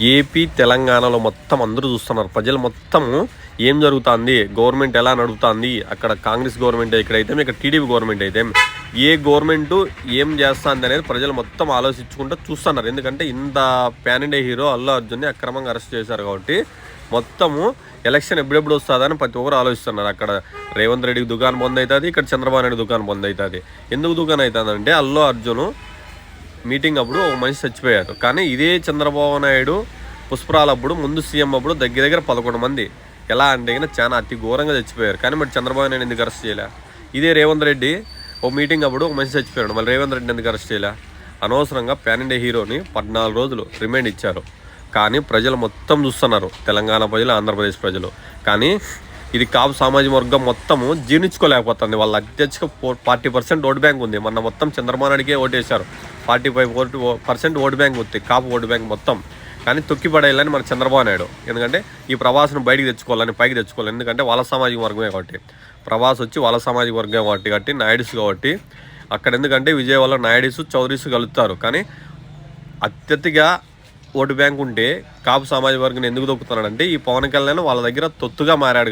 AP తెలంగాణలో మొత్తం అందరూ చూస్తున్నారు. ప్రజలు మొత్తము ఏం జరుగుతుంది, గవర్నమెంట్ ఎలా నడుపుతుంది, అక్కడ కాంగ్రెస్ గవర్నమెంట్ ఇక్కడైతే ఇక్కడ టీడీపీ గవర్నమెంట్ అయితే ఏ గవర్నమెంట్ ఏం చేస్తుంది అనేది ప్రజలు మొత్తం ఆలోచించుకుంటూ చూస్తున్నారు. ఎందుకంటే ఇంత ప్యాన్ ఇండియా హీరో అల్లు అర్జున్ని అక్రమంగా అరెస్ట్ చేశారు కాబట్టి మొత్తము ఎలక్షన్ ఎప్పుడెప్పుడు వస్తుందని ప్రతి ఒక్కరు ఆలోచిస్తున్నారు. అక్కడ రేవంత్ రెడ్డికి దుకాణం బంద్ అవుతుంది, ఇక్కడ చంద్రబాబు నాయుడు దుకాణం బంద్ అవుతుంది. ఎందుకు దుకాణం అవుతుందంటే అల్లు అర్జున్ మీటింగ్ అప్పుడు ఒక మనిషి చచ్చిపోయారు. కానీ ఇదే చంద్రబాబు నాయుడు పుష్పరాలప్పుడు ముందు సీఎం అప్పుడు దగ్గర 11 మంది ఎలా అంటే చాలా అతి ఘోరంగా చచ్చిపోయారు. కానీ మరి చంద్రబాబు నాయుడు ఎందుకు అరెస్ట్ చేయలే? ఇదే రేవంత్ రెడ్డి ఒక మీటింగ్ అప్పుడు ఒక మనిషి చచ్చిపోయాడు, మళ్ళీ రేవంత్ రెడ్డిని ఎందుకు అరెస్ట్ చేయలే? అనవసరంగా ప్యాన్ ఇండియా హీరోని 14 రోజులు రిమైండ్ ఇచ్చారు. కానీ ప్రజలు మొత్తం చూస్తున్నారు, తెలంగాణ ప్రజలు, ఆంధ్రప్రదేశ్ ప్రజలు. కానీ ఇది కాపు సామాజిక వర్గం మొత్తము జీర్ణించుకోలేకపోతుంది. వాళ్ళ అత్యధిక 40% ఓటు బ్యాంక్ ఉంది. మొన్న మొత్తం చంద్రబాబు నాయుడికే ఓటేశారు. 45% ఓటు బ్యాంక్ ఉంది, కాపు ఓటు బ్యాంక్ మొత్తం. కానీ తొక్కిపడేయాలని మన చంద్రబాబు నాయుడు, ఎందుకంటే ఈ ప్రభాస్ను బయటికి తెచ్చుకోవాలని, పైకి తెచ్చుకోవాలి. ఎందుకంటే వాళ్ళ సామాజిక వర్గమే కాబట్టి, ప్రభాస్ వచ్చి వాళ్ళ సామాజిక వర్గం కాబట్టి నాయుడుస్ కాబట్టి అక్కడ. ఎందుకంటే విజయవాడలో నాయుడుస్ చౌదరీస్ కలుస్తారు. కానీ అత్యధిక ఓటు బ్యాంక్ ఉంటే కాపు సామాజిక వర్గం ఎందుకు దొక్కుతున్నాడంటే ఈ పవన్ కళ్యాణ్ వాళ్ళ దగ్గర తొత్తుగా మారాడు.